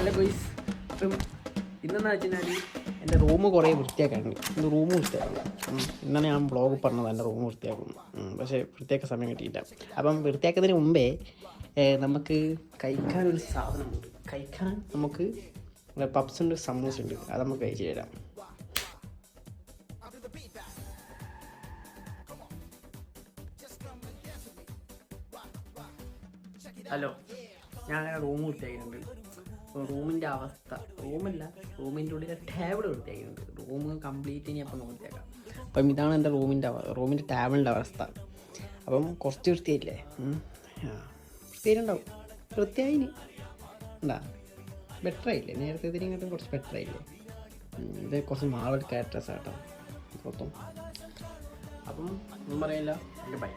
Hello ഗോയ്സ്, ഇപ്പം ഇന്നെന്ന് വെച്ചാൽ എൻ്റെ റൂം കുറേ വൃത്തിയാക്കാനുണ്ട്. ഇന്ന് റൂം വൃത്തിയാക്കണം. ഇന്നാണ് ഞാൻ ബ്ലോഗ് പറഞ്ഞത് എൻ്റെ റൂം വൃത്തിയാക്കുന്നു. പക്ഷേ വൃത്തിയാക്കാൻ സമയം കിട്ടിയില്ല. അപ്പം വൃത്തിയാക്കുന്നതിന് മുമ്പേ നമുക്ക് കഴിക്കാനൊരു സാധനമുണ്ട്. കഴിക്കാൻ നമുക്ക് പപ്സ് ഉണ്ട്, സമൂസ ഉണ്ട്. അത് നമുക്ക് കഴിച്ച് തരാം. ഹലോ, ഞാൻ അങ്ങനെ റൂം വൃത്തിയാക്കിയിട്ടുണ്ട്. റൂമിൻ്റെ അവസ്ഥ, റൂമിൻ്റെ ഉള്ളിലെ ടേബിൾ വൃത്തിയാക്കിയിട്ടുണ്ട്. റൂം കംപ്ലീറ്റ് ഇനി അപ്പം വൃത്തിയാക്കാം. അപ്പം ഇതാണ് എൻ്റെ റൂമിൻ്റെ ടേബിളിൻ്റെ അവസ്ഥ. അപ്പം കുറച്ച് വൃത്തിയായില്ലേ? വൃത്തിയായിട്ടുണ്ടാവും. വൃത്തിയായിന് ഉണ്ടാ ബെറ്ററായില്ലേ? നേരത്തെ ഇതിനെക്കാട്ടും കുറച്ച് ബെറ്ററായില്ലേ? ഇത് കുറച്ച് മാളെടുക്കാൻ ഡ്രസ്സാട്ടോ മൊത്തം. അപ്പം ഒന്നും പറയില്ല. എൻ്റെ ബൈ.